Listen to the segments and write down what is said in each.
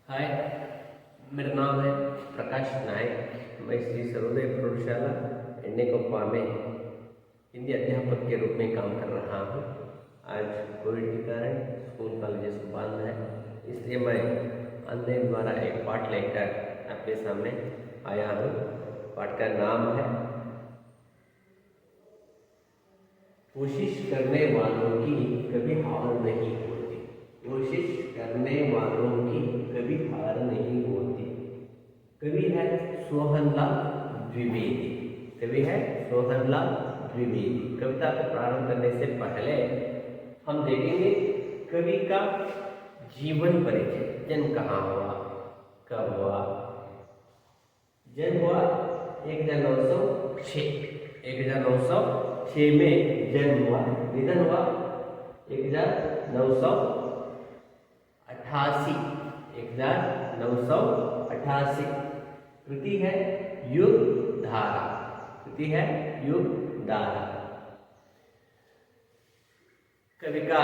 हाय, मेरा नाम है प्रकाश नायक। मैं श्री सर्वोदय प्रौढ़शाला एन्नेकोप्पा में हिंदी अध्यापक के रूप में काम कर रहा हूँ। आज कोविड के कारण स्कूल कॉलेजेस बंद है, इसलिए मैं ऑनलाइन द्वारा एक पाठ लेकर आपके सामने आया हूँ। पाठ का नाम है कोशिश करने वालों की कभी हार नहीं होती। कोशिश करने वालों की कभी हार नहीं होती। कवि है सोहनलाल द्विवेदी। कवि है सोहनलाल द्विवेदी। कविता को प्रारंभ करने से पहले हम देखेंगे कवि का जीवन परिचय। जन्म कहाँ हुआ, कब हुआ। जन्म हुआ 1906 में जन्म हुआ। निधन हुआ 1988। कृति है युग धारा। कृति है युग धारा। कवि का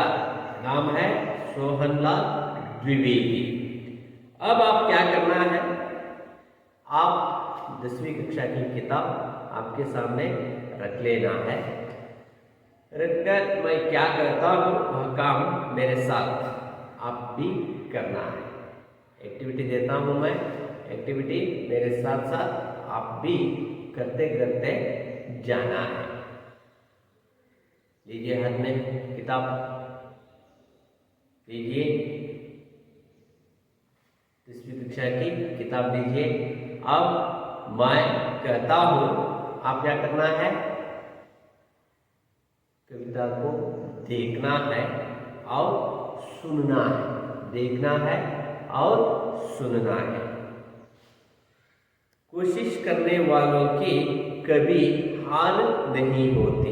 नाम है सोहनलाल द्विवेदी। अब आप क्या करना है, आप 10वीं कक्षा की किताब आपके सामने रख लेना है। रखकर मैं क्या करता हूँ वह काम मेरे साथ आप भी करना है। एक्टिविटी देता हूँ मैं, एक्टिविटी मेरे साथ साथ आप भी करते करते जाना है। लीजिए हाथ में किताब, लीजिए 10वीं कक्षा की किताब लीजिए। अब मैं कहता हूँ, आप क्या करना है, कविता को देखना है और सुनना है। देखना है और सुनना है। कोशिश करने वालों की कभी हार नहीं होती।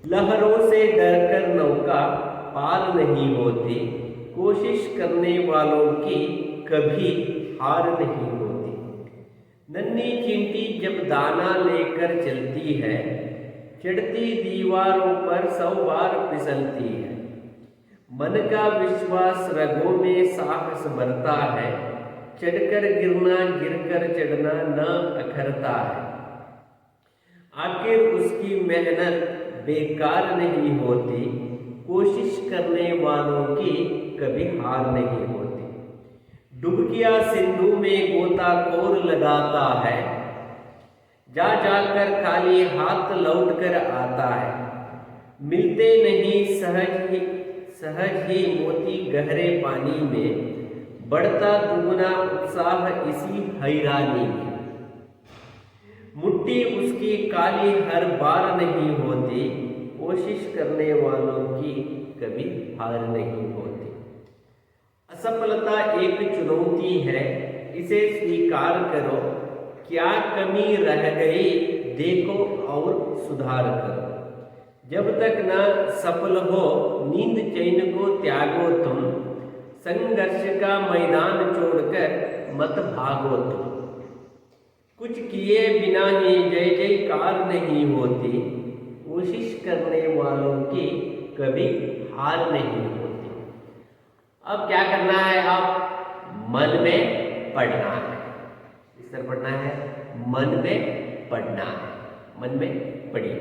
लहरों से डरकर नौका पार नहीं होती। कोशिश करने वालों की कभी हार नहीं होती। नन्ही चींटी जब दाना लेकर चलती है, चढ़ती दीवारों पर 100 बार फिसलती है। मन का विश्वास रगों में साहस भरता है। चढ़कर गिरना गिरकर चढ़ना न अखरता है। आखिर उसकी मेहनत बेकार नहीं होती। कोशिश करने वालों की कभी हार नहीं होती। डुबकिया सिंधु में गोताखोर लगाता है, जा जाकर खाली हाथ लौट कर आता है। मिलते नहीं सहज ही मोती गहरे पानी में, बढ़ता दुगना उत्साह इसी हैरानी में। मुट्ठी उसकी काली हर बार नहीं होती। कोशिश करने वालों की कभी हार नहीं होती। असफलता एक चुनौती है, इसे स्वीकार करो। क्या कमी रह गई देखो और सुधार करो। जब तक न सफल हो नींद चैन को त्यागो तुम। संघर्ष का मैदान छोड़कर मत भागो तुम। कुछ किए बिना ही जय जयकार नहीं होती। कोशिश करने वालों की कभी हार नहीं होती। अब क्या करना है, आप मन में पढ़ना है। इस तरह पढ़ना है, मन में पढ़ना है। मन में पढ़िए।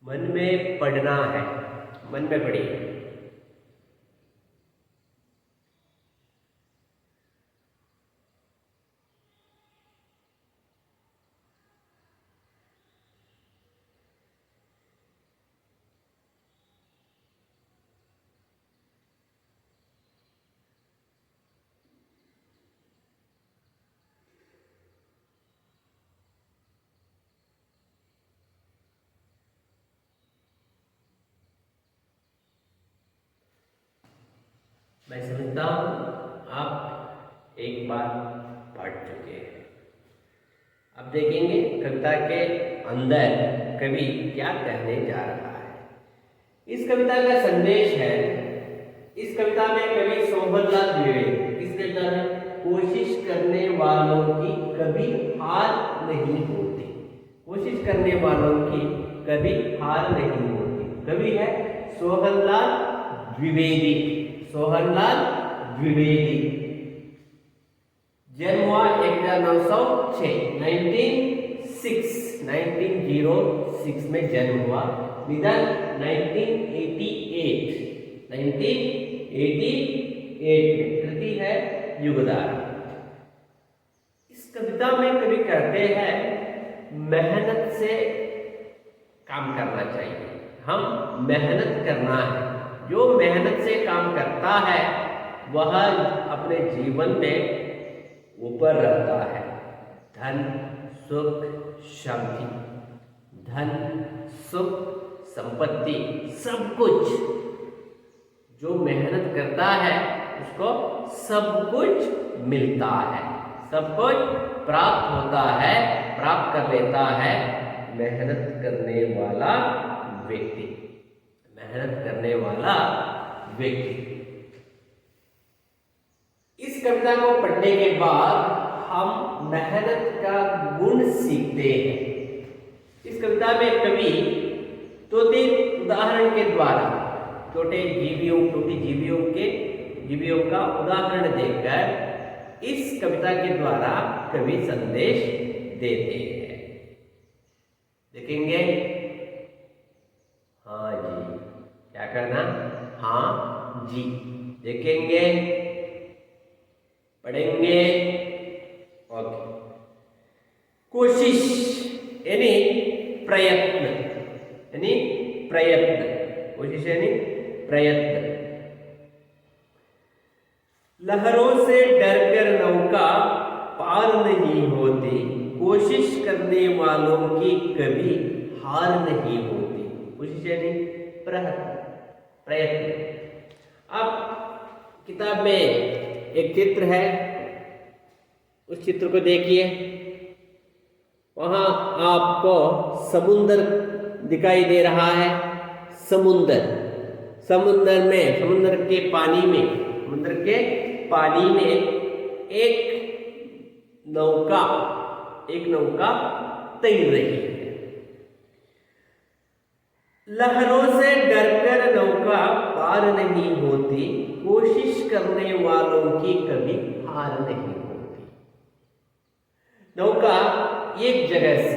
मन में पढ़ना है, मन में पढ़िए। मैं समझता हूँ आप एक बार पढ़ चुके हैं। अब देखेंगे कविता के अंदर कवि क्या कहने जा रहा है। इस कविता का संदेश है, इस कविता में कवि सोहनलाल द्विवेदी इस कविता में कोशिश करने वालों की कभी हार नहीं होती, कोशिश करने वालों की कभी हार नहीं होती। कवि है सोहनलाल द्विवेदी, सोहनलाल द्विवेदी। जन्म हुआ 1906 1906 में जन्म हुआ। निधन 1988 में। कृति है युगधारा। इस कविता में कवि कहते हैं मेहनत से काम करना चाहिए, हम मेहनत करना है। जो मेहनत से काम करता है वह अपने जीवन में ऊपर रहता है। धन सुख शांति, धन सुख संपत्ति सब कुछ, जो मेहनत करता है उसको सब कुछ मिलता है, सब कुछ प्राप्त होता है, प्राप्त कर लेता है मेहनत करने वाला व्यक्ति, मेहनत करने वाला व्यक्ति। इस कविता को पढ़ने के बाद हम मेहनत का गुण सीखते हैं। इस कविता में कवि दो तीन उदाहरण के द्वारा छोटी जीवियों का उदाहरण देकर इस कविता के द्वारा कवि संदेश देते हैं। देखेंगे, हाँ जी, क्या करना, हाँ जी। देखेंगे, पढ़ेंगे, ओके। कोशिश यानी प्रयत्न, कोशिश यानी प्रयत्न। लहरों से डरकर नौका पार नहीं होती, कोशिश करने वालों की कभी हार नहीं होती। कोशिश यानी प्रयत्न। अब किताब में एक चित्र है, उस चित्र को देखिए। वहां आपको समुद्र दिखाई दे रहा है। समुद्र के पानी में एक नौका तैर रही है। लहरों से डरकर नौका पार नहीं होती, कोशिश करने वालों की कभी हार नहीं होती। नौका एक जगह से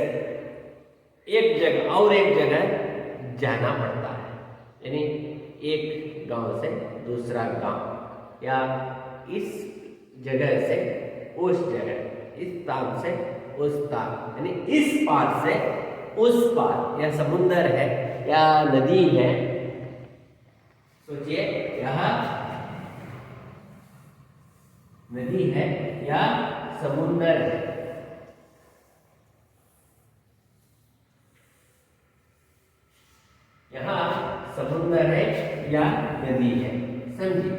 एक जगह जाना पड़ता है, यानी एक गांव से दूसरा गांव, या इस जगह से उस जगह, इस ताल से उस ताल, यानी इस पार से उस पार। या समुद्र है या नदी है, सोचिए, यह नदी है या समुद्र है। यहाँ समुद्र है या नदी है, समझिए।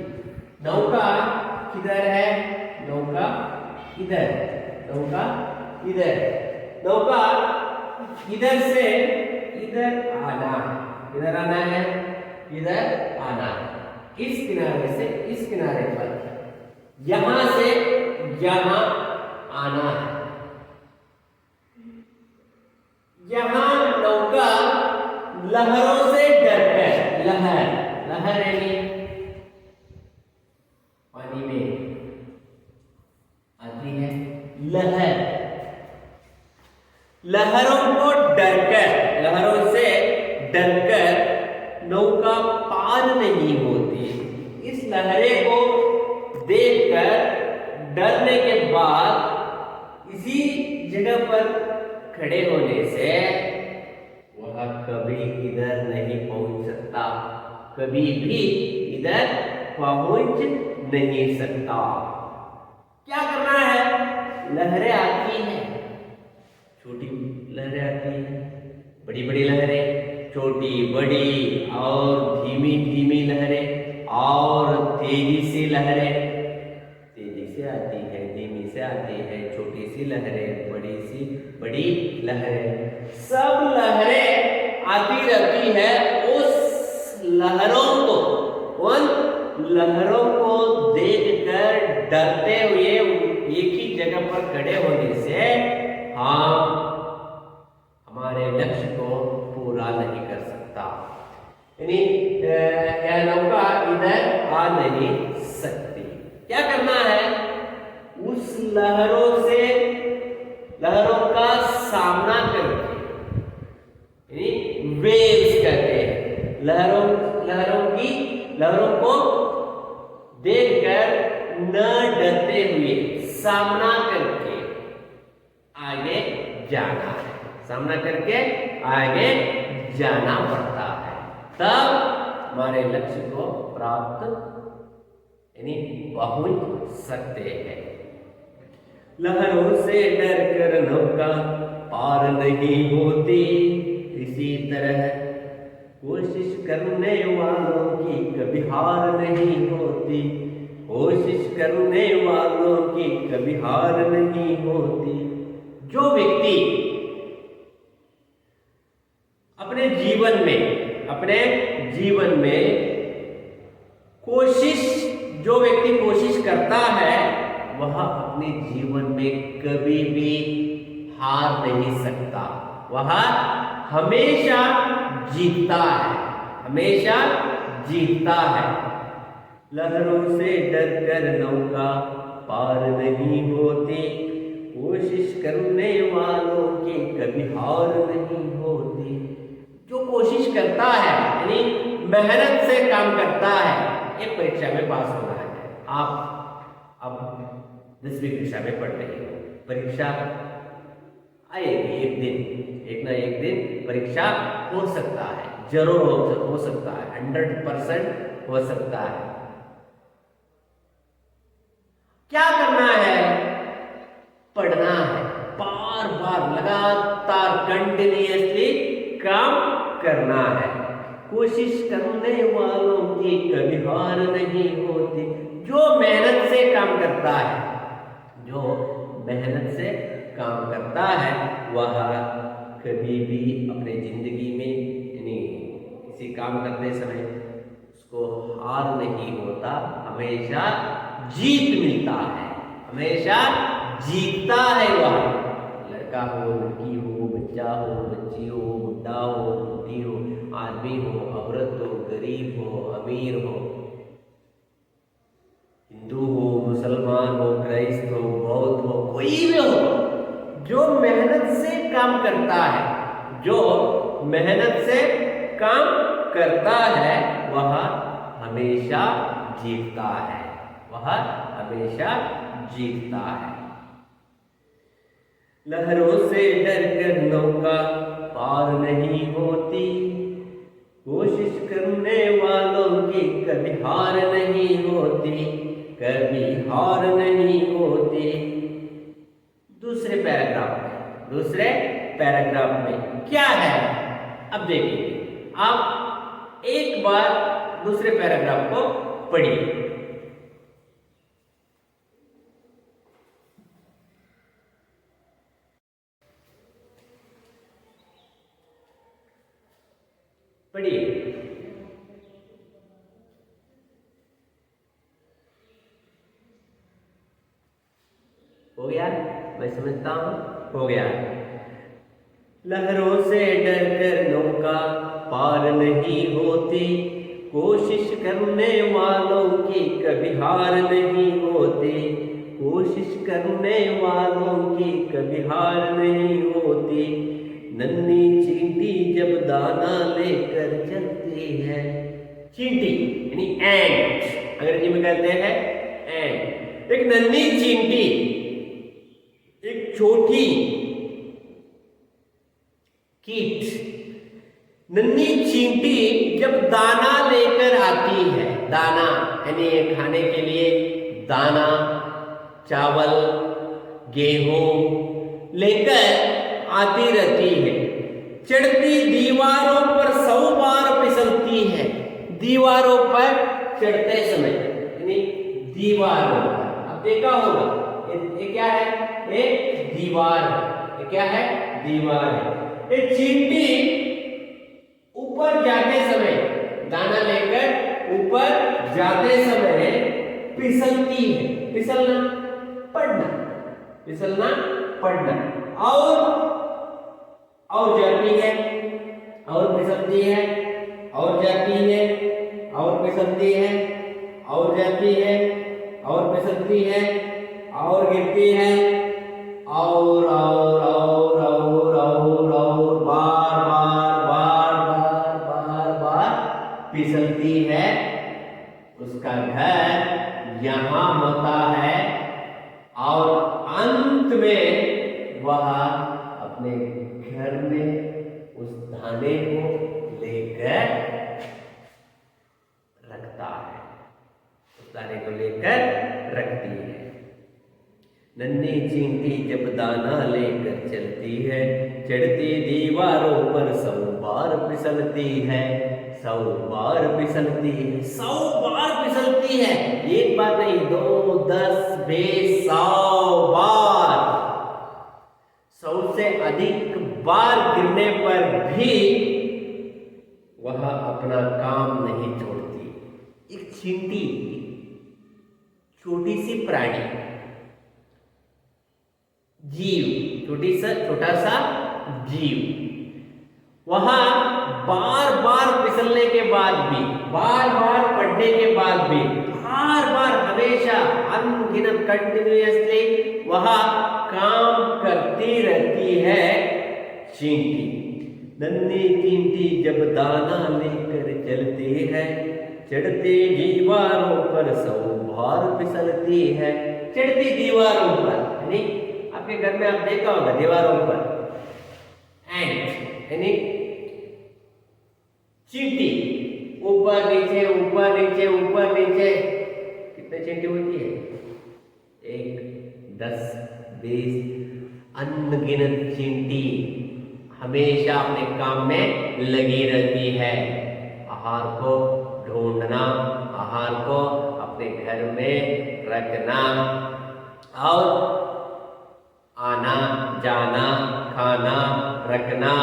नौका किधर है, नौका इधर, नौका इधर से इधर आना है, इधर आना है, इस किनारे से इस किनारे पर, यहां से यहां आना है। यहां नौका लहरों से डरकर, लहर यानी पानी में आती है लहरों से डर नौका पार नहीं होती। इस लहरे को देखकर डरने के बाद इसी जगह पर खड़े होने से वह कभी इधर नहीं पहुंच सकता, कभी भी इधर पहुंच नहीं सकता। क्या करना है? लहरें आती हैं, छोटी लहरें आती हैं, बड़ी बड़ी लहरें, छोटी बड़ी और धीमी धीमी लहरें और तेजी से लहरें, तेजी से आती है, धीमी से आती है, छोटी सी लहरें, बड़ी सी बड़ी लहरें, सब लहरें आती रहती है। उस लहरों को, उन लहरों को देखकर डरते हुए एक ही जगह पर खड़े होने से हम हमारे लक्ष्य को पूरा नहीं कर सकता, यानी यह नौका इधर आ नहीं सकती। क्या करना है? उस लहरों का सामना करके, यानी वेव्स कहते हैं, लहरों को देखकर न डरते हुए सामना करके आगे जाना है, सामना करके आगे जाना पड़ता है, तब हमारे लक्ष्य को प्राप्त यानी पहुंच सकते हैं। लहरों से डरकर नौका पार नहीं होती, इसी तरह कोशिश करने वालों की कभी हार नहीं होती, कोशिश करने वालों की कभी हार नहीं होती। जो व्यक्ति अपने जीवन में जो व्यक्ति कोशिश करता है वह अपने जीवन में कभी भी हार नहीं सकता, वह हमेशा जीतता है, हमेशा जीतता है। लहरों से डरकर नौका पार नहीं होती, कोशिश करने वालों की कभी हार नहीं होती। जो कोशिश करता है यानी मेहनत से काम करता है, एक परीक्षा में पास होना है। आप अब 10वीं कक्षा में पढ़ रहे हो, परीक्षा आएगी एक ना एक दिन परीक्षा हो सकता है, जरूर हो सकता है, 100% हो सकता है। क्या करना है? पढ़ना है, बार बार लगातार कंटिन्यूअसली काम करना है। कोशिश करने वालों की कभी हार नहीं होती। जो मेहनत से काम करता है, जो मेहनत से काम करता है वह कभी भी अपने जिंदगी में यानी किसी काम करते समय उसको हार नहीं होता, हमेशा जीत मिलता है, हमेशा जीतता है। वह लड़का हो, लड़की हो, बच्चा हो, बच्ची हो, बुढ़ा हो, बूढ़ी हो, आदमी हो, औरत हो, गरीब हो, अमीर हो, हिंदू हो, मुसलमान हो, क्राइस्त हो, बौद्ध हो, कोई भी हो, जो मेहनत से काम करता है, जो मेहनत से काम करता है वह हमेशा जीतता है, वह हमेशा जीतता है। लहरों से डरकर नौका पार नहीं होती, कोशिश करने वालों की कभी हार नहीं होती, कभी हार नहीं होती। दूसरे पैराग्राफ में क्या है अब देखिए, आप एक बार दूसरे पैराग्राफ को पढ़िए। पढ़िए। हो गया? मैं समझता हूं हो गया। लहरों से डरकर नौका पार नहीं होती, कोशिश करने वालों की कभी हार नहीं होती, कोशिश करने वालों की कभी हार नहीं होती। नन्ही चींटी जब दाना लेकर चलती है। चींटी यानी एंट, अंग्रेजी में कहते हैं एंट। एक नन्ही चींटी, एक छोटी कीट, नन्ही चींटी जब दाना लेकर आती है, दाना यानी खाने के लिए दाना, चावल, गेहूं लेकर आती रहती है। चढ़ती दीवारों पर 100 बार फिसलती है। दीवारों पर चढ़ते समय यानी दीवारों पर, अब देखा होगा ये क्या है, ये दीवार है। ये क्या है, दीवार है। ये चींटी ऊपर जाते समय, दाना लेकर ऊपर जाते समय फिसलती है। फिसलना, पड़ना, फिसलना, पड़ना। और जाती है, और फिसलती है, और जाती है, और फिसलती है, और जाती है, और फिसलती है, और गिरती है, और बार बार बार बार बार बार फिसलती है। उसका घर यहाँ होता है और अंत में वह अपने घर में उस दाने को लेकर रखता है, उस दाने को लेकर रखती है। नन्ही चींटी जब दाना लेकर चलती है, चढ़ती दीवारों पर 100 बार फिसलती है। 100 बार फिसलती है, 100 बार फिसलती है। एक बार नहीं, 2, 10, 20, 100 बार। 100 से अधिक बार गिरने पर भी वह अपना काम नहीं छोड़ती। एक चींटी, छोटी सी प्राणी, जीव, छोटा सा जीव, वहां बार बार फिसलने के बाद भी, बार बार पड़ने के बाद भी, बार बार हमेशा अनगिनत कंटिन्यूअसली वह काम करती रहती है चींटी। नन्ही चींटी जब दाना लेकर चलती है, चढ़ती दीवारों पर 100 बार फिसलती है। चढ़ती दीवारों पर यानी आपके घर में आप देखा होगा दीवारों पर एंट यानी चींटी, ऊपर नीचे ऊपर नीचे ऊपर नीचे। कितने चींटी होती है? 1, 10, 20, अनगिनत चींटी हमेशा अपने काम में लगी रहती है। आहार को ढूंढना, आहार को अपने घर में रखना और आना जाना, खाना रखना,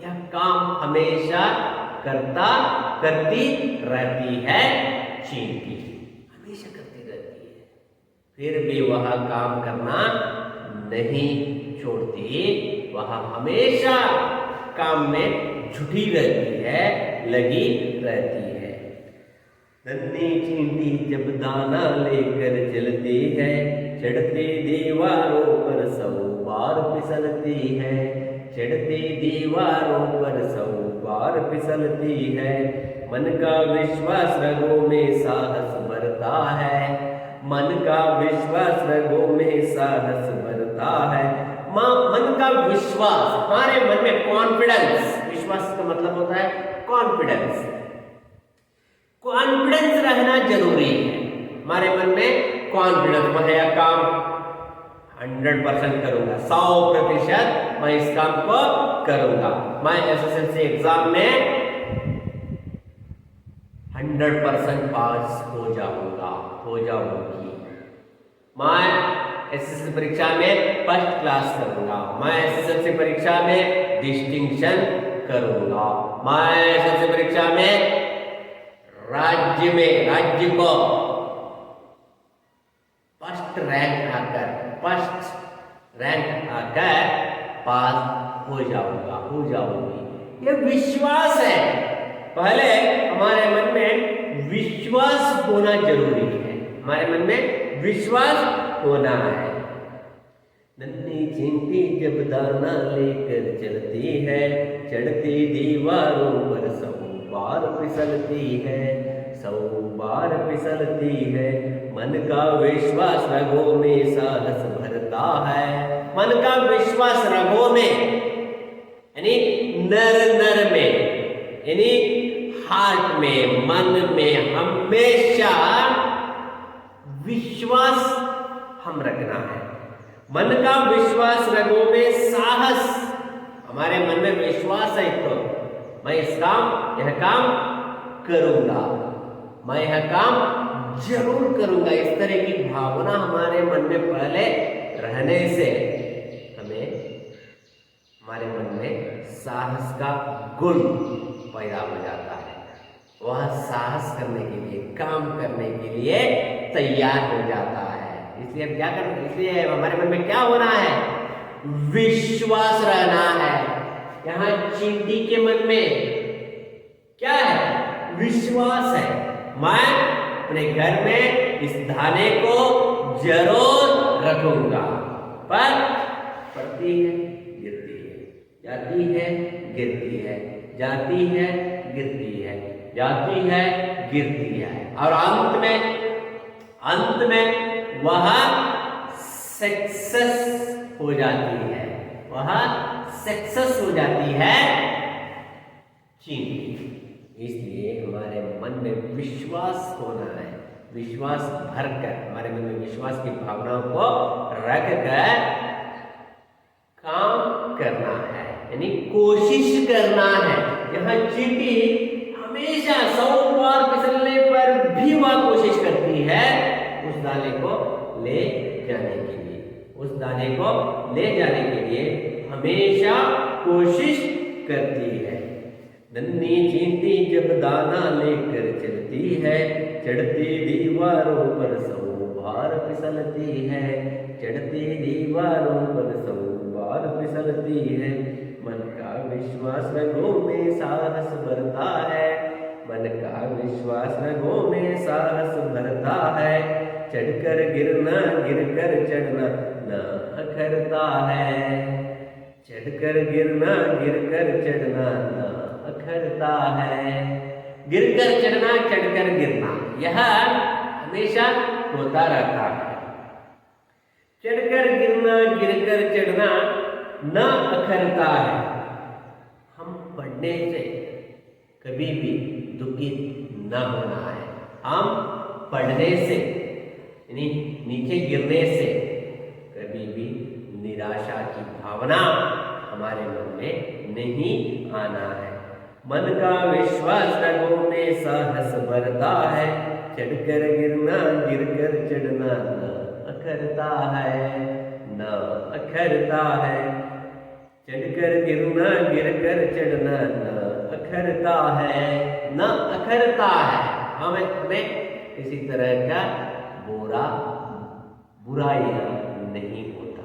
यह काम हमेशा करती रहती है चींटी, हमेशा करती रहती है। फिर भी वह काम करना नहीं छोड़ती, वह हमेशा काम में जुटी रहती है, लगी रहती है। नन्ही चींटी जब दाना लेकर चलती है, चढ़ती दीवारों पर 100 बार फिसलती है। चढ़ती दीवारों पर 100 बार फिसलती है। मन का विश्वास रगों में साहस भरता है। मन का विश्वास रगों में साहस भरता है। मन का विश्वास, हमारे मन में कॉन्फिडेंस, विश्वास का मतलब होता है कॉन्फिडेंस। कॉन्फिडेंस रहना जरूरी है हमारे मन में। कॉन्फिडेंस, मैं यह काम 100% करूंगा, 100% मैं इस काम को करूंगा। मैं एसएसएलसी एग्जाम में 100% पास हो जाऊंगा, हो जाऊंगी। मैं एसएसएलसी परीक्षा में फर्स्ट क्लास करूंगा। मैं एसएसएलसी परीक्षा में डिस्टिंक्शन करूंगा। मैं एसएसएलसी परीक्षा में राज्य को फर्स्ट रैंक आकर पास हो जाऊंगी। ये विश्वास है। पहले हमारे मन में विश्वास होना जरूरी है, हमारे मन में विश्वास होना है। नन्ही चींटी जब दाना लेकर चलती है, चढ़ती दीवारों पर 100 बार फिसलती है, 100 बार फिसलती है। मन का विश्वास रगों में साहस भरता है, मन का विश्वास रगों में यानी नर नर में, यानी हार्ट में, मन में हमेशा विश्वास हम रखना है। मन का विश्वास रगों में साहस, हमारे मन में विश्वास है तो मैं यह काम करूंगा, मैं यह काम जरूर करूंगा। इस तरह की भावना हमारे मन में पहले रहने से हमें हमारे मन में साहस का गुण पैदा हो जाता है। वह साहस करने के लिए, काम करने के लिए तैयार हो जाता है। इसलिए क्या करना, इसलिए हमारे मन में क्या होना है, विश्वास रहना है। यहाँ चींटी के मन में क्या है, विश्वास है। मैं अपने घर में इस दाने को जरूर रखूंगा, पर पड़ती है गिरती है, जाती है गिरती है, जाती है गिरती है, जाती है गिरती है, और अंत में वह सक्सेस हो जाती है, वह सक्सेस हो जाती है चींटी। इसलिए हमारे मन में विश्वास होना है, विश्वास भरकर, हमारे मन में विश्वास की भावनाओं को रखकर काम करना है, यानी कोशिश करना है। यहाँ चींटी हमेशा 100 बार फिसलने पर भी वह कोशिश करती है उस दाने को ले जाने के लिए, उस दाने को ले जाने के लिए हमेशा कोशिश करती है। नन्ही चींटी जब दाना लेकर चलती है, चढ़ती दीवारों पर 100 बार फिसलती है, चढ़ती दीवारों पर 100 बार फिसलती है। मन का विश्वास रगों में साहस भरता है, मन का विश्वास रगों में साहस भरता है। चढ़कर गिरना गिरकर चढ़ना ना अखरता है, चढ़कर गिरना गिरकर चढ़ना ना अखरता है। गिरकर चढ़ना, चढ़कर गिरना, यह हमेशा होता रहता है। चढ़कर गिरना गिरकर चढ़ना न अखरता है। हम पढ़ने से कभी भी दुखित न होना है, हम पढ़ने से यानी नीचे गिरने से कभी भी निराशा की भावना हमारे मन में नहीं आना है। मन का विश्वास रगों में साहस भरता है, चढ़कर गिरना गिरकर चढ़ना न अखरता है, न अखरता है। चढ़कर गिरना गिरकर चढ़ना न अखरता है, न अखरता है। हमें किसी तरह का बुराइयां नहीं होता।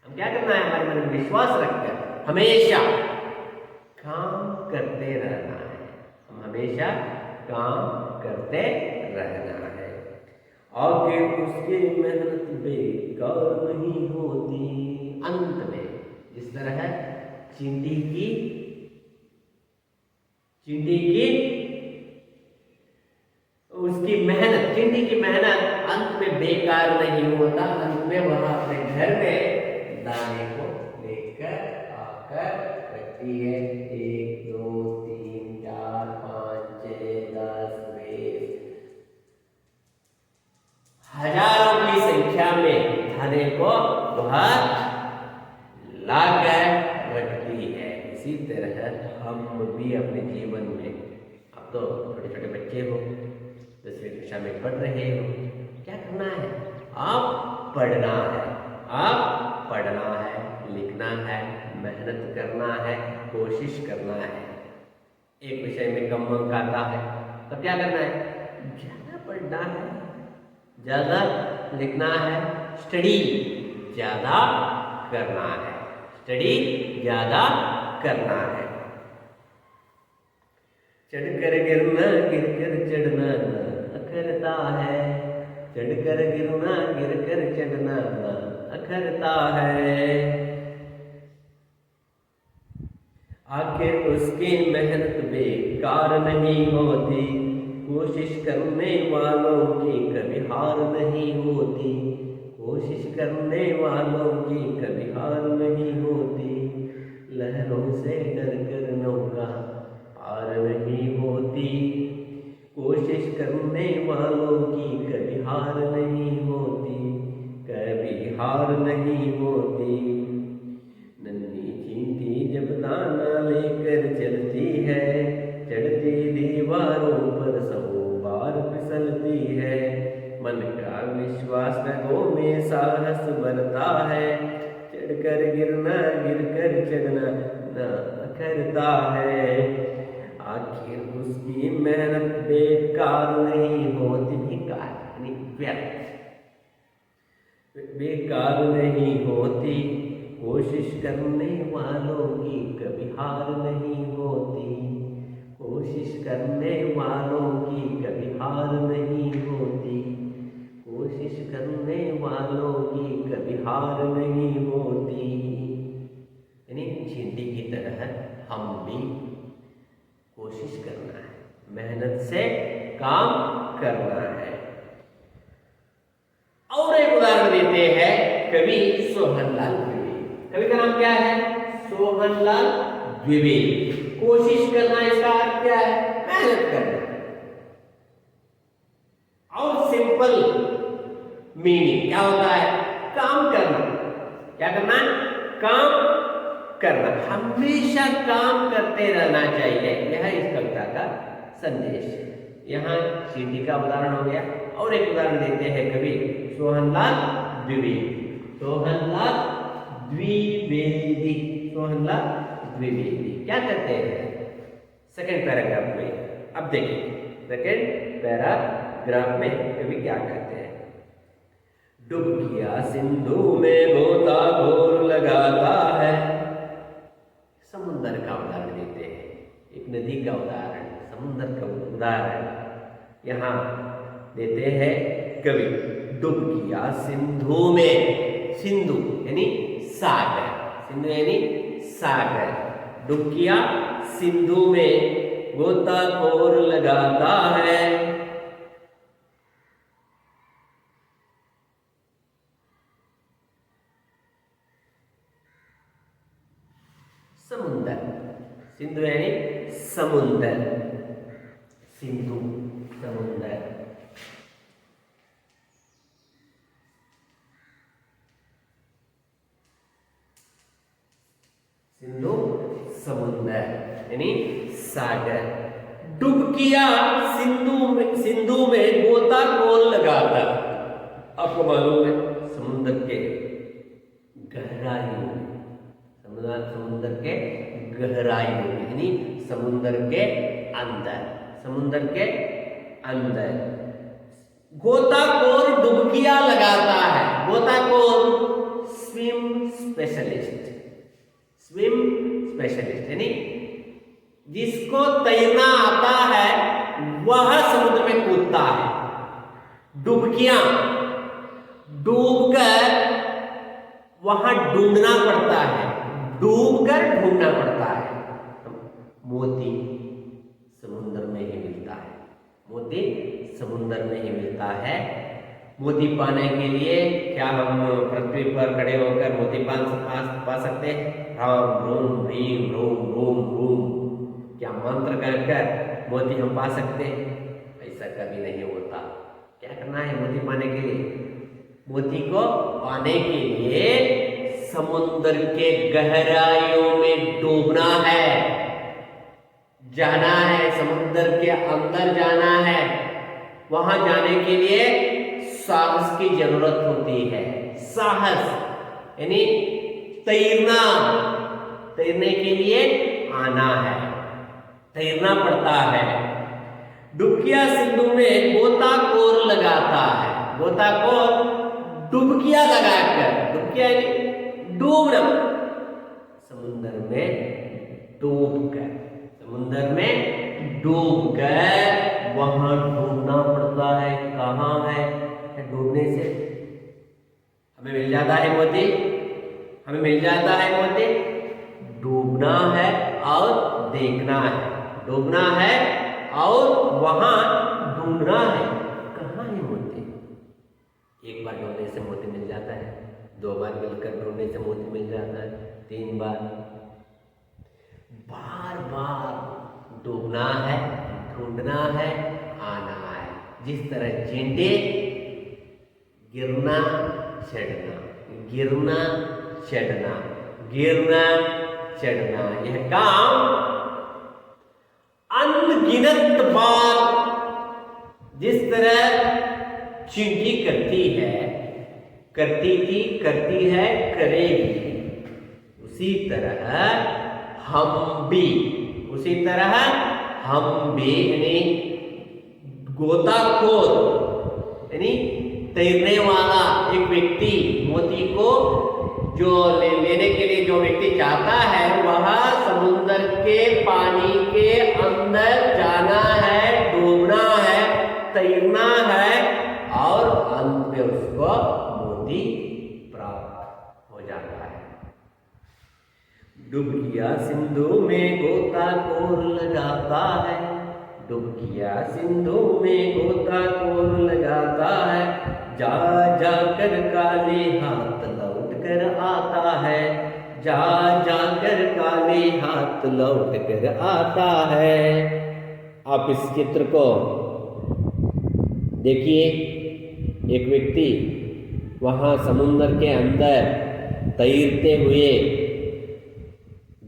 हम क्या करना है, हमारे मन में विश्वास रखकर हमेशा काम करते रहना है, हम हमेशा काम करते रहना है। आगे उसकी मेहनत बेकार नहीं होती। अंत में जिस तरह चींटी की उसकी मेहनत, चींटी की मेहनत अंत में बेकार नहीं होता। अंत में वह अपने घर में दाने को लेकर आकर रखती है। 1 2 3 4 5 6 10 20 हजारों की संख्या में दाने को वह लाकर रखती है। इसी तरह हम भी अपने जीवन में, अब तो छोटे छोटे बच्चे हो, 10वीं कक्षा में पढ़ रहे हो, क्या करना है, आप पढ़ना है, आप पढ़ना है, लिखना है, मेहनत करना है, कोशिश करना है। एक विषय में कम अंक आता है तब क्या करना है, ज्यादा पढ़ना है, ज्यादा लिखना है, स्टडी ज्यादा करना है, स्टडी ज्यादा करना है। चढ़कर गिरना गिरकर चढ़ना न अखरता है, चढ़कर गिरना गिरकर चढ़ना न अखरता है। आखिर उसकी मेहनत बेकार नहीं होती, कोशिश करने वालों की कभी हार नहीं होती, कोशिश करने वालों की कभी हार नहीं होती। लहरों से डर कर नौका पार नहीं होती, कोशिश करने वालों की कभी हार नहीं होती, कभी हार नहीं होती। नन्ही चींटी जब दाना लेकर चलती है, चढ़ती दीवारों पर सौ बार फिसलती है। मन का विश्वास रगों में साहस बढ़ता है, चढ़कर गिरना गिरकर चढ़ना ना करता है। आखिर उसकी मेहनत बेकार नहीं होती, बेकार यानी व्यर्थ, बेकार नहीं होती, कोशिश करने वालों की कभी हार नहीं होती, कोशिश करने वालों की कभी हार नहीं होती, कोशिश करने वालों की कभी हार नहीं होती। यानी चींटी की तरह हम भी कोशिश करना है, मेहनत से काम करना है। और एक उदाहरण देते हैं कवि सोहनलाल द्विवेदी। कवि का नाम क्या है? सोहनलाल द्विवेदी। कोशिश करना इसका अर्थ क्या है? मेहनत करना। और सिंपल मीनिंग क्या होता है? काम करना। क्या करना है? काम करना। हमेशा काम करते रहना चाहिए, यह इस कविता का संदेश है। यहाँ चींटी का उदाहरण हो गया। और एक उदाहरण देते हैं कवि सोहनलाल द्विवेदी। सोहनलाल द्विवेदी, सोहनलाल द्विवेदी क्या करते हैं? सेकंड पैराग्राफ में अब देखिए, सेकंड पैराग्राफ में कवि क्या कहते हैं? डुबकिया सिंधु में गोताखोर लगाता है। समुद्र का उदाहरण देते हैं, एक नदी का उदाहरण, समुद्र का उदाहरण यहाँ देते हैं कवि। डुबकिया सिंधु में, सिंधु यानी सागर, सिंधु यानी सागर, डुबकिया सिंधु में गोताखोर लगाता है। समुद्र, सिंधु यानी समुद्र, सिंधु समुद्र। सिंधु समुद्र यानी सागर। डुबकिया सिंधु में गोताखोर लगाता। आपको मालूम है समुद्र के गहराइयों में, समुद्र के गहराइयों में यानी समुद्र के अंदर, समुद्र के अंदर गोताखोर डुबकियां लगाता है। गोताखोर स्विम स्पेशलिस्ट, स्विम स्पेशलिस्ट यानी जिसको तैरना आता है वह समुद्र में कूदता है। डुबकियां डूबकर वहां ढूंढना पड़ता है, डूबकर ढूंढना पड़ता है। मोती समुद्र में ही मिलता है, मोती समुद्र में ही मिलता है। मोती पाने के लिए क्या हम पृथ्वी पर खड़े होकर मोती पा सकते हैं? राम रोम रीम रोम रोम रोम, क्या मंत्र कहकर मोती हम पा सकते हैं? ऐसा कभी नहीं होता। क्या करना है मोती पाने के लिए? मोती को पाने के लिए समुद्र के गहराइयों में डूबना है, जाना है, समुद्र के अंदर जाना है। वहां जाने के लिए साहस की जरूरत होती है। साहस यानी तैरना, तैरने के लिए आना है, तैरना पड़ता है। डुबकिया सिंधु में गोताखोर लगाता है। गोताखोर डुबकिया लगाकर, डुबकिया यानी डूबना, समुद्र में डूबकर, समुद्र में डूबकर वहां ढूंढना पड़ता है। कहाँ है? डूबने से हमें मिल जाता है मोती, हमें मिल जाता है मोती। डूबना है और देखना है, डूबना है और वहां ढूंढना है, कहाँ है मोती। एक बार ढूंढने से मोती मिल जाता है, 2 बार मिलकर ढूंढने से मोती मिल जाता है, 3 बार। बार बार डूबना है, ढूंढना है, आना है। जिस तरह चींटी गिरना चढ़ना, गिरना चढ़ना, गिरना चढ़ना, यह काम अनगिनत बार जिस तरह चींटी करती है, करती थी, करती है, करेगी, उसी तरह हम भी, उसी तरह हम भी यानी गोताखोर यानी तैरने वाला एक व्यक्ति मोती को जो लेने के लिए जो व्यक्ति चाहता है वह समुद्र के पानी के अंदर जाना है, डूबना है, तैरना है और अंत में उसको मोती प्राप्त हो जाता है। डुबकिया सिंधु में गोताखोर लगाता है, डुबकिया सिंधु में गोताखोर लगाता है, जा जा कर काले हाथ लौट कर आता है, जा जा कर काले हाथ लौट कर आता है। आप इस चित्र को देखिए, एक व्यक्ति वहां समुद्र के अंदर तैरते हुए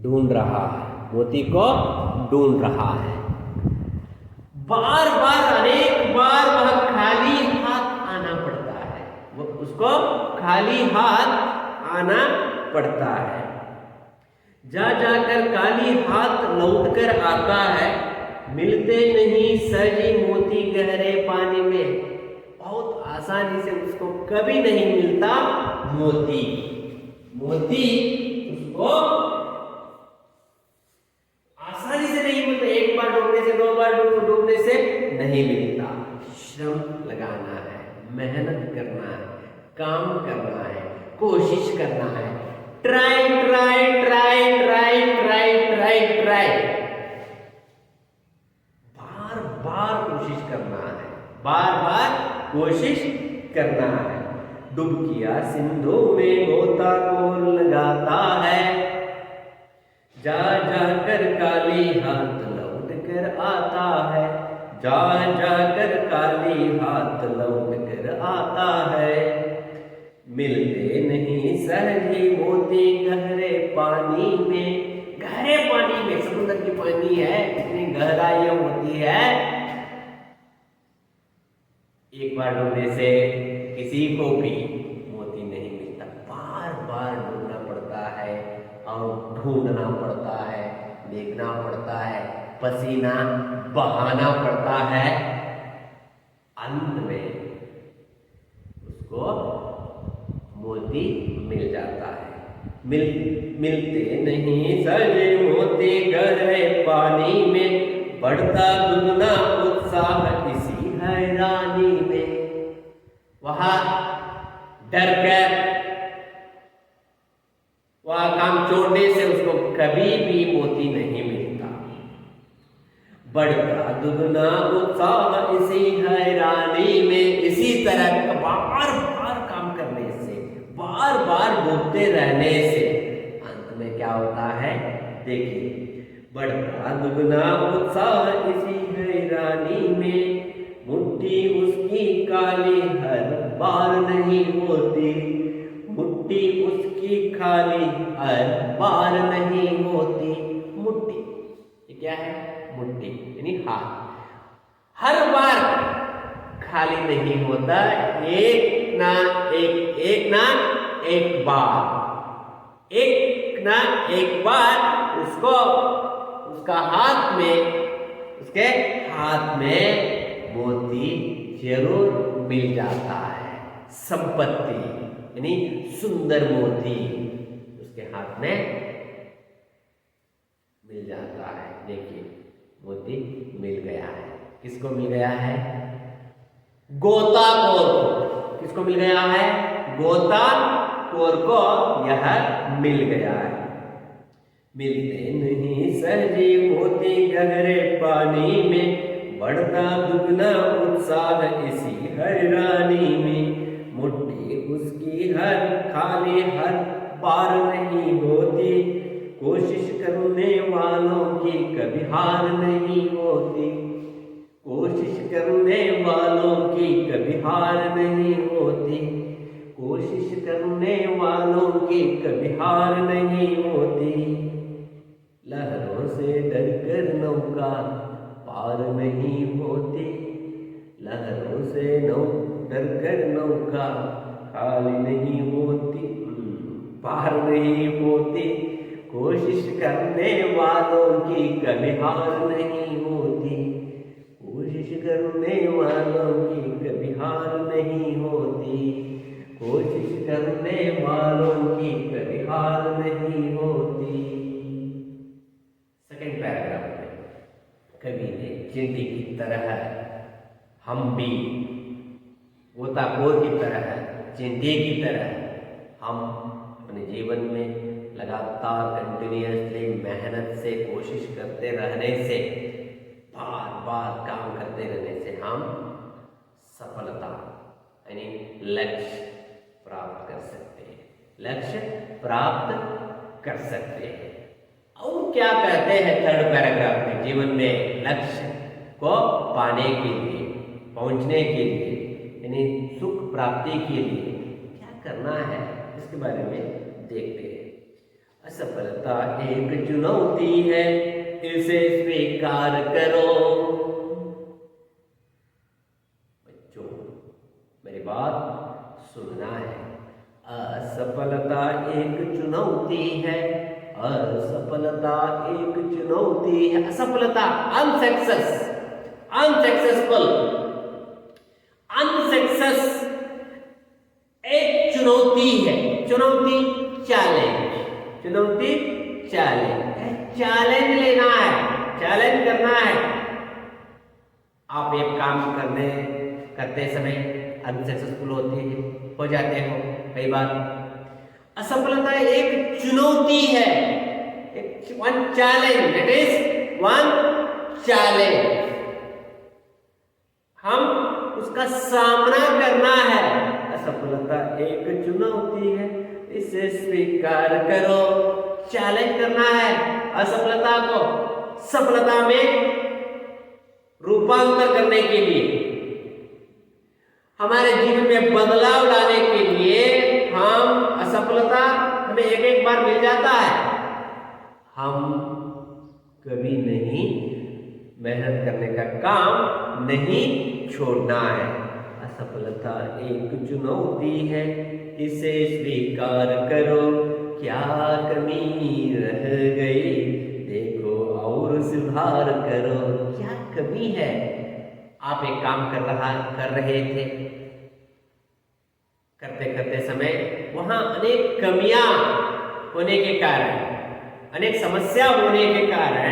ढूंढ रहा है, मोती को ढूंढ रहा है। बार बार अनेक बार वह खाली हाथ आना पड़ता है, वो उसको खाली हाथ आना पड़ता है। जा जाकर खाली हाथ लौट कर आता है, मिलते नहीं सहजी मोती गहरे पानी में, बहुत आसानी से उसको कभी नहीं मिलता मोती, मोती उसको आसानी से नहीं मिलता। एक बार डूबने से, 2 बार डूबने से नहीं मिलता। श्रम लगाना है, मेहनत करना है, काम करना है, कोशिश करना है, try try try try try try try, बार बार कोशिश करना है, बार बार कोशिश करना है। डुबकिया सिंधु में गोताखोर लगाता है, जा जा कर काली हाथ लौट कर आता है, जा जा कर काली हाथ लौट कर आता है। मिलते नहीं सहजी मोती गहरे पानी में, गहरे पानी में, समुद्र की पानी है, इतनी गहराइयां होती है। एक बार डूबने से किसी को भी मोती नहीं मिलता, बार बार डूबना पड़ता है और ढूंढना पड़ता है, देखना पड़ता है, पसीना बहाना पड़ता है, अंत में उसको मोती मिल जाता है। मिलते नहीं सजे मोती गहरे पानी में, बढ़ता दुगना उत्साह इसी हैरानी में। वहां डर कर वह काम छोड़ने से उसको कभी भी मोती नहीं मिलता। बढ़ता दुगना उत्साह इसी हैरानी में, इसी तरह बार बार काम करने से, बार बार डूबते रहने से अंत में क्या होता है देखिए। बढ़ता दुगना उत्साह इसी हैरानी में, मुट्ठी उसकी काली हर बार नहीं होती, मुट्ठी उसकी खाली हर बार नहीं होती। मुट्ठी ये क्या है? मुट्ठी यानी हाथ, हर बार खाली नहीं होता, एक ना एक, एक ना एक बार, एक ना एक बार उसको उसका हाथ में, उसके हाथ में मोती जरूर मिल जाता है। संपत्ति यानी सुंदर मोती उसके हाथ में मिल जाता है। देखिए मोती मिल गया है। किसको मिल गया है? गोताखोर को। किसको मिल गया है? गोता कोर को यह मिल गया है। मिलते नहीं सहजी मोती गहरे पानी में, बढ़ता दुगना उत्साह इसी हैरानी में। मुट्ठी उसकी हर खाली हर पार नहीं होती, कोशिश करने वालों की कभी हार नहीं होती। कोशिश करने वालों की कभी हार नहीं होती, कोशिश करने वालों की कभी हार नहीं होती। लहरों से डरकर नौका पार नहीं होती, लहरों से डरकर नौका खाली नहीं होती, पार नहीं होती। कोशिश करने वालों की कभी हार नहीं होती, कोशिश करने वालों की कभी हार नहीं होती, कोशिश करने वालों की कभी हार नहीं होती। सेकंड पैराग्राफ में कवि ने चींटी की तरह हम भी, गोताखोर की तरह, चींटी की तरह हम अपने जीवन में लगातार कंटिन्यूअसली मेहनत से, कोशिश करते रहने से, बार बार काम करते रहने से हम सफलता यानी लक्ष्य प्राप्त कर सकते हैं, लक्ष्य प्राप्त कर सकते हैं। और क्या कहते हैं थर्ड पैराग्राफ में, जीवन में लक्ष्य को पाने के लिए, पहुंचने के लिए, यानी सुख प्राप्ति के लिए क्या करना है, इसके बारे में देखते हैं। असफलता एक चुनौती है, इसे स्वीकार करो। बच्चों मेरी बात सुनना है। असफलता एक चुनौती है, असफलता एक चुनौती है। असफलता, अनसक्सेसफुल, अनसक्सेस एक चुनौती है। चुनौती चैलेंज, चुनौती चैलेंज लेना है, चैलेंज करना है। आप एक काम करते समय अनसक्सेसफुल हो जाते हो कई बार। असफलता एक चुनौती है, एक one challenge, it is one challenge. हम उसका सामना करना है। असफलता एक चुनौती है, इसे स्वीकार करो। चैलेंज करना है असफलता को सफलता में रूपांतर करने के लिए, हमारे जीवन में बदलाव लाने के लिए। हम असफलता हमें एक एक बार मिल जाता है, हम कभी नहीं मेहनत करने का काम नहीं छोड़ना है। असफलता एक चुनौती है, इसे स्वीकार करो। क्या कमी रह गई देखो और सुधार करो। क्या कमी है? आप एक काम कर रहे थे, करते करते समय वहां अनेक कमियां होने के कारण, अनेक समस्या होने के कारण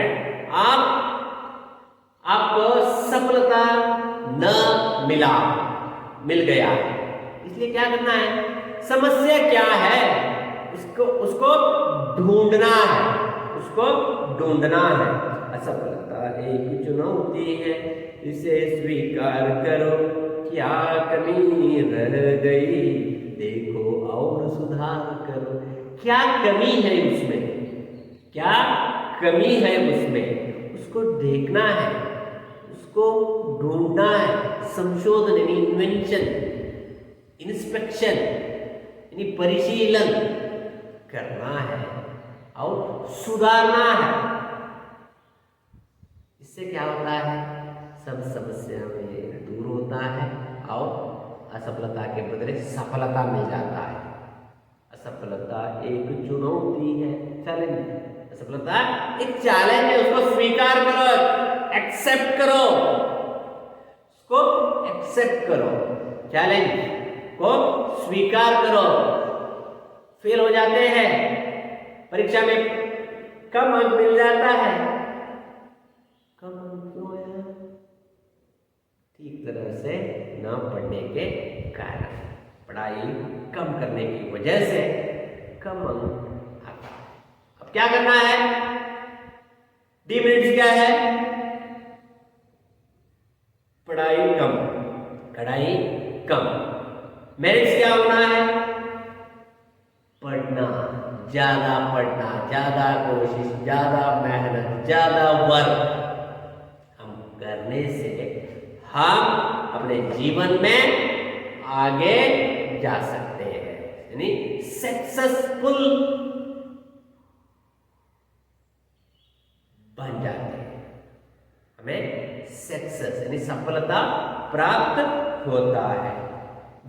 आपको सफलता न मिल गया। इसलिए क्या करना है? समस्या क्या है उसको ढूंढना है, उसको ढूंढना है। असफलता एक चुनौती है, इसे स्वीकार करो। क्या कमी रह गई देखो और सुधार करो। क्या कमी है उसमें, क्या कमी है उसमें, उसको देखना है, उसको ढूंढना है। संशोधन यानी इन्वेंशन, इंस्पेक्शन यानी परिशीलन करना है और सुधारना है। इससे क्या होता है? सब समस्या में दूर होता है और असफलता के बदले सफलता मिल जाता है। असफलता एक चुनौती है, चैलेंज। असफलता एक चैलेंज है, उसको स्वीकार करो, एक्सेप्ट करो, उसको एक्सेप्ट करो, चैलेंज को स्वीकार करो। फेल हो जाते हैं, परीक्षा में कम अंक मिल जाता है, कम अंक क्यों आया? ठीक तरह से न पढ़ने के कारण। पढ़ाई कम करने की वजह से कम अंक आता है। अब क्या करना है? डिमेरिट्स क्या है? पढ़ाई कम, पढ़ाई कम। मेरिट्स क्या होना है? पढ़ना, ज्यादा पढ़ना, ज्यादा कोशिश, ज्यादा मेहनत, ज्यादा वर्क हम करने से हम अपने जीवन में आगे जा सकते हैं, यानी सक्सेसफुल बन जाते हैं। हमें सक्सेस यानी सफलता प्राप्त होता है।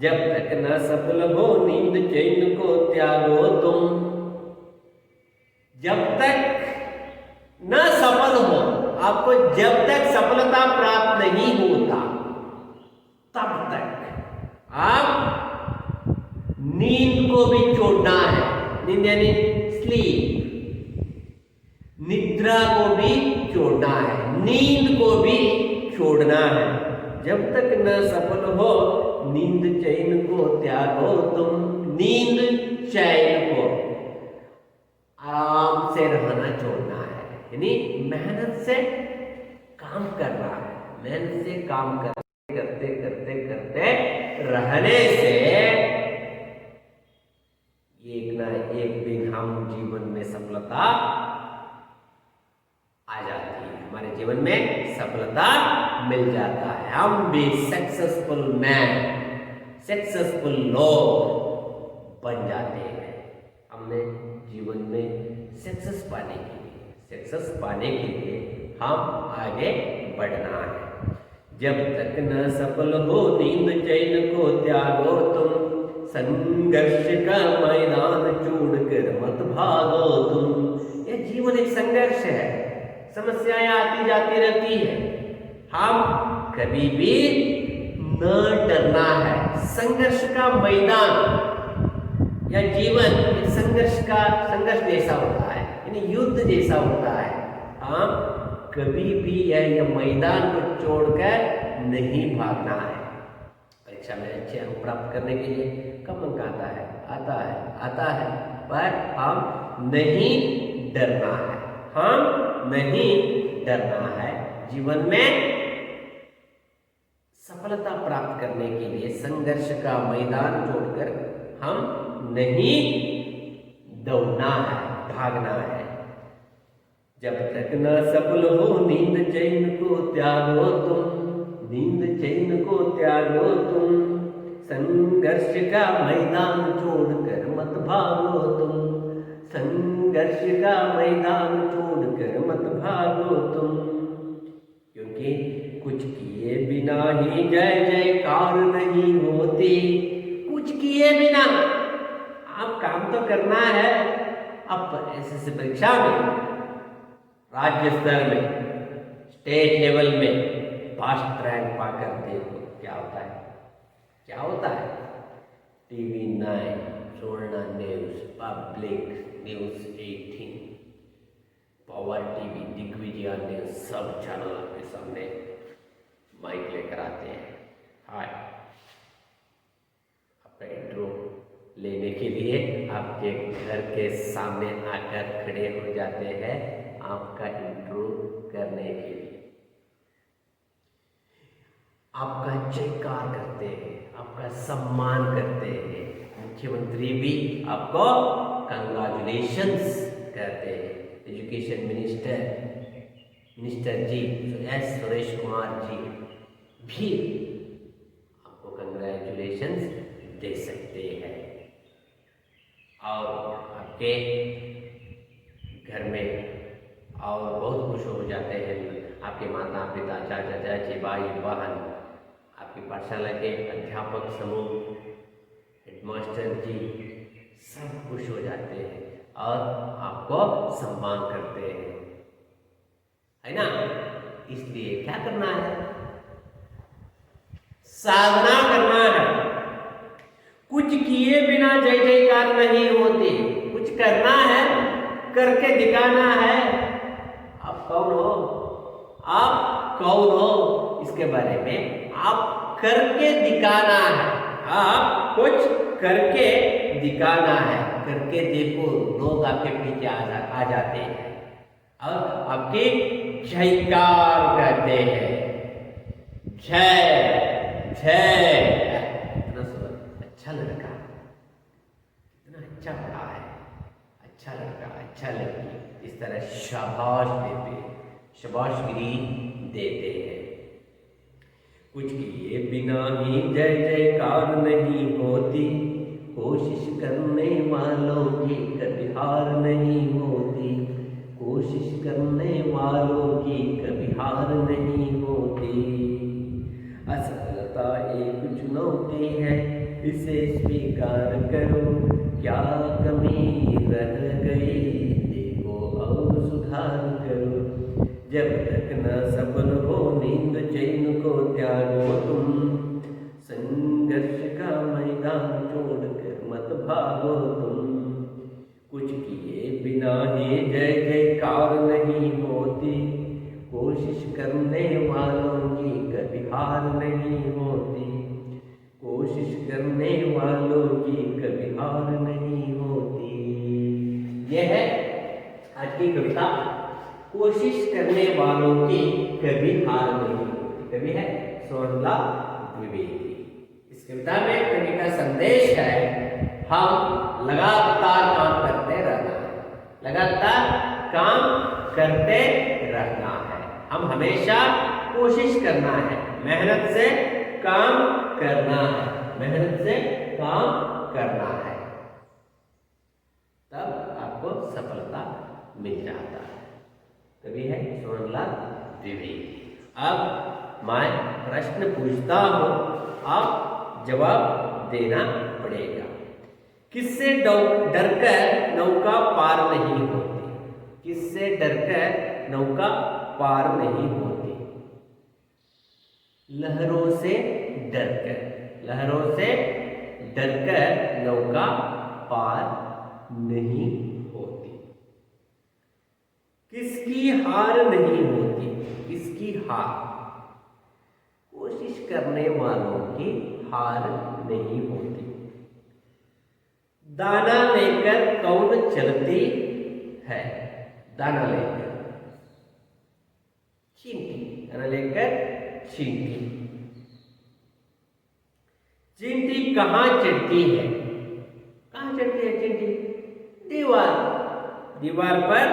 जब तक न सफल हो नींद चैन को त्यागो तुम। जब तक न सफल हो, आपको जब तक सफलता प्राप्त नहीं होता तब तक आप नींद को भी छोड़ना है। नींद यानी स्लीप, निद्रा को भी छोड़ना है, नींद को भी छोड़ना है। जब तक न सफल हो नींद चैन को त्यागो तुम। नींद चैन को, आराम से रहना छोड़ना है, यानी मेहनत से काम करना है। मेहनत से काम करते करते करते करते रहने से एक ना एक दिन हम जीवन में सफलता आ जाती है, हमारे जीवन में सफलता मिल जाता है। हम भी सक्सेसफुल मैन, सक्सेसफुल लोग बन जाते हैं। हमने जीवन में सक्सेस पाने के लिए हम आगे बढ़ना है। जब तक न सफल हो नींद चैन को त्यागो तुम। संघर्ष का मैदान छोड़कर मत भागो तुम। यह जीवन एक संघर्ष है, समस्याएं आती जाती रहती है। हम कभी भी न डरना है। संघर्ष का मैदान या जीवन एक संघर्ष जैसा होता है, यानी युद्ध जैसा होता है। हम कभी भी यह मैदान को छोड़कर नहीं भागना है। परीक्षा में अच्छे अंक प्राप्त करने के लिए कम अंक आता है, पर हम नहीं डरना है। हम नहीं डरना है। जीवन में सफलता प्राप्त करने के लिए संघर्ष का मैदान छोड़कर हम नहीं दौड़ना है, भागना है। जब तक न सफल हो नींद चैन को त्यागो तुम। नींद चैन को त्यागो तुम। संघर्ष का मैदान छोड़कर मत भागो तुम। संघर्ष का मैदान छोड़कर मत भागो तुम। क्योंकि कुछ किए बिना ही जय जयकार नहीं होती। कुछ किए बिना, आप काम तो करना है। अब एसएससी परीक्षा में, राज्य स्तर में, स्टेट लेवल में फर्स्ट रैंक पाकर देखो क्या होता है। क्या होता है? TV 9, Suvarna news, public news 18, power TV, Digvijay news, सब चैनल आपके सामने माइक लेकर आते हैं। हाय, आपका इंट्रो लेने के लिए आपके घर के सामने आकर खड़े हो जाते हैं, आपका इंट्रो करने के लिए। आपका जयकार करते हैं, आपका सम्मान करते हैं। मुख्यमंत्री भी आपको कंग्रेचुलेशंस करते हैं। Education minister ji S Suresh Kumar ji भी आपको कंग्रेचुलेशंस दे सकते हैं। और आपके घर में और बहुत खुश हो जाते हैं आपके माता पिता, चाचा चाची, भाई बहन, आपकी पाठशाला के अध्यापक समूह, हेडमास्टर जी, सब खुश हो जाते हैं और आपको सम्मान करते हैं, है ना। इसलिए क्या करना है? साधना करना है। कुछ किए बिना जय जयकार नहीं होती। कुछ करना है, करके दिखाना है। आप कौन हो? आप कौन हो? इसके बारे में आप करके दिखाना है। आप कुछ करके दिखाना है, करके देखो, लोग आपके पीछे आ जाते हैं और आपकी जयकार करते हैं। जय जय। अच्छा लड़का, इतना अच्छा पढ़ा है, अच्छा लड़का, अच्छा लड़की, इस तरह शाबाश देते, शाबाशगिरी देते हैं। कुछ किए बिना ही जय जयकार नहीं होती, कोशिश करने वालों की कभी हार नहीं होती, कोशिश करने वालों की कभी हार नहीं होती। असफलता एक चुनौती है, इसे स्वीकार करो, क्या कमी रह गई देखो और सुधार करो। जब तक न सफल हो नींद चैन को त्यागो तुम, संघर्ष का मैदान छोड़कर मत भागो तुम। कुछ किए बिना ही जय जयकार नहीं होती, कोशिश करने वालों की कभी हार नहीं होती, कोशिश करने वालों की कभी हार नहीं होती। यह है आज की कविता। कोशिश करने वालों की कभी हार नहीं होती। कवि है सोहनलाल द्विवेदी। इस कविता में कवि का संदेश है, हम लगातार काम करते रहना है, लगातार काम करते रहना है। हम हमेशा कोशिश करना है, मेहनत से काम करना है, मेहनत से काम करना है, तब आपको सफलता मिल जाता है। कवि है सोहनलाल द्विवेदी। अब मैं प्रश्न पूछता हूं, आप जवाब देना पड़ेगा। किससे डरकर नौका पार नहीं होती? किससे डरकर नौका पार नहीं होती? लहरों से डरकर, लहरों से डरकर नौका पार नहीं होती। किसकी हार नहीं होती? किसकी हार? कोशिश करने वालों की हार नहीं होती। दाना लेकर कौन चलती है? दाना लेकर चींटी, दाना लेकर चींटी। चींटी कहाँ चढ़ती है? कहाँ चढ़ती है चींटी? दीवार, दीवार पर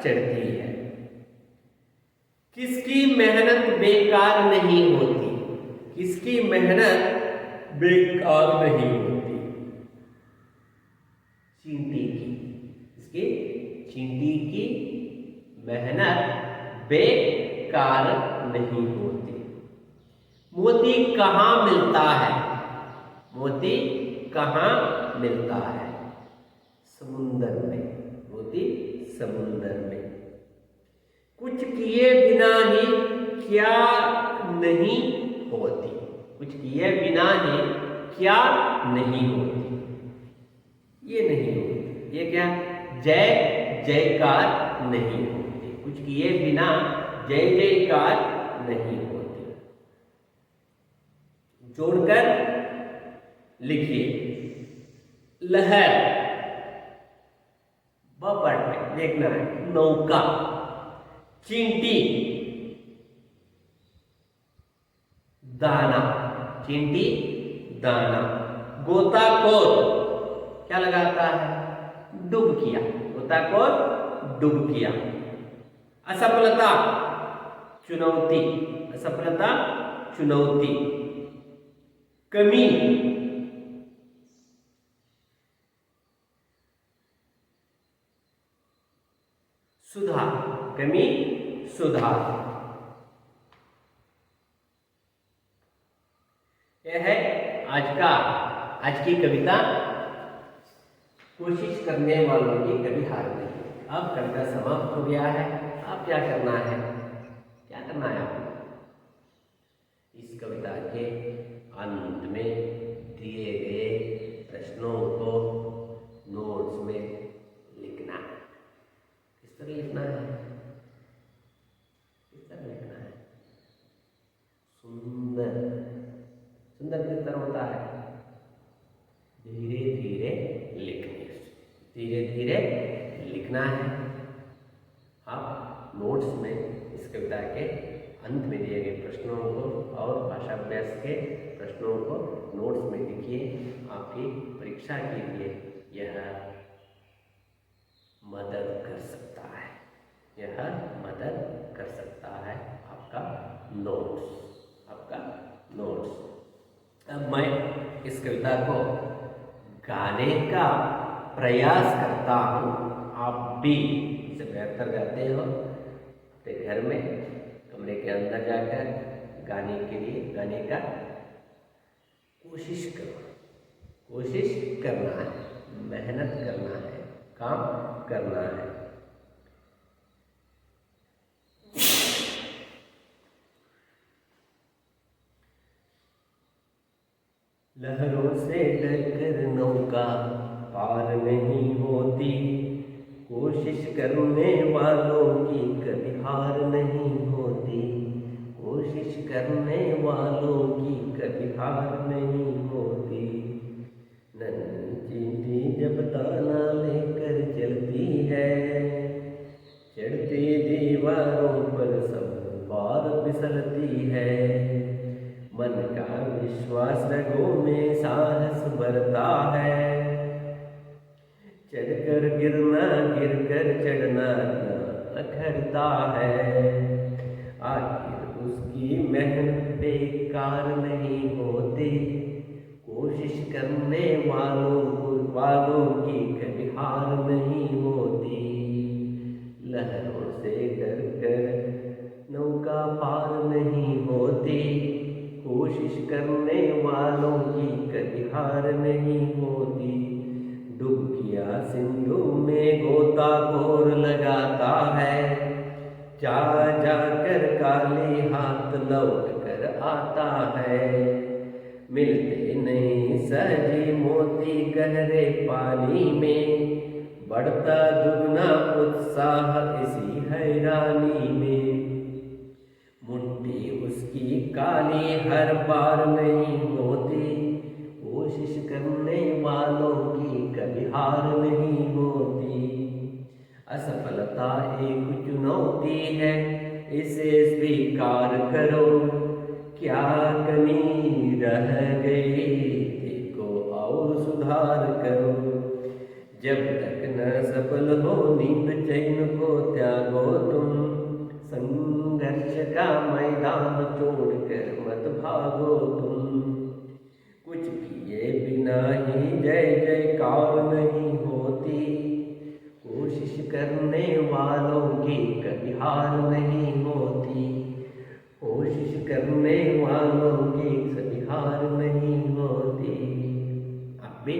चढ़ती है। किसकी मेहनत बेकार नहीं होती? किसकी मेहनत बेकार नहीं होती? चींटी की। इसकी चींटी की मेहनत बेकार नहीं होती। मोती कहाँ मिलता है? मोती कहाँ मिलता है? समुंदर में। मोती समुंदर में। कुछ किए बिना ही क्या नहीं होती? कुछ किए बिना ही क्या नहीं होती? ये नहीं होती। ये क्या? जय जयकार नहीं होती। कुछ किए बिना जय जयकार नहीं होती। जोड़कर लिखिए। लहर, बपट में देखना है, नौका, चींटी, दाना, चींटी दाना, गोताखोर क्या लगाता है? डुबकिया, गोताखोर डुबकिया। असफलता चुनौती, असफलता चुनौती। कमी, सुधार, कमी सुधार। यह है आज की कविता। कोशिश करने वालों की कभी हार नहीं। अब कविता समाप्त हो गया है। अब क्या करना है? क्या करना है आपको? इस कविता के अंत में दिए गए प्रश्नों को नोट्स में लिखना है। किस तरह लिखना है? किस तरह लिखना है? सुंदर, सुंदर किस तरह होता है? धीरे धीरे लिखनी, धीरे धीरे लिखना है। आप नोट्स में इस कविता के अंत में दिए गए प्रश्नों को और भाषाभ्यास के प्रश्नों को नोट्स में लिखिए। आपकी परीक्षा के लिए यह मदद कर सकता है, यह मदद कर सकता है आपका नोट्स। अब मैं इस कविता को गाने का प्रयास करता हूँ। आप भी इसे बेहतर गाते हो, अपने घर में कमरे के अंदर जाकर गाने का कोशिश करना है, मेहनत करना है, काम करना है। लहरों से डरकर नौका पार नहीं होती, कोशिश करने वालों की कभी हार नहीं होती, कोशिश करने वालों की कभी हार नहीं होती। नन्ही चींटी जब दाना लेकर चलती है, चढ़ती दीवारों पर सब बार फिसलती है। मन का विश्वास रगों में साहस भरता है, चढ़कर गिरना गिरकर चढ़ना अखरता है। आखिर उसकी मेहनत बेकार नहीं होती, कोशिश करने वालों की कभी हार नहीं होती। लहरों से डरकर नौका पार नहीं होती, कोशिश करने वालों की कभी हार नहीं होती। डुबकिया सिंधु में गोताखोर लगाता है, जा जाकर काली हाथ लौट कर आता है। मिलते नहीं सहजी मोती गहरे पानी में, बढ़ता दुगना उत्साह इसी हैरानी में। मुट्ठी उसकी काली हर बार नहीं होती, कोशिश करने वालों की कभी हार नहीं होती। असफलता एक चुनौती है, इसे स्वीकार करो, क्या कमी रह गई देखो और सुधार करो। जब तक न सफल हो नींद चैन को त्यागो तुम, संघर्ष का मैदान छोड़कर मत भागो तुम। कुछ किए बिना ही जय जयकार नहीं होती, कोशिश करने वालों की कभी हार नहीं होती, कोशिश करने वालों की कभी हार नहीं होती। आप भी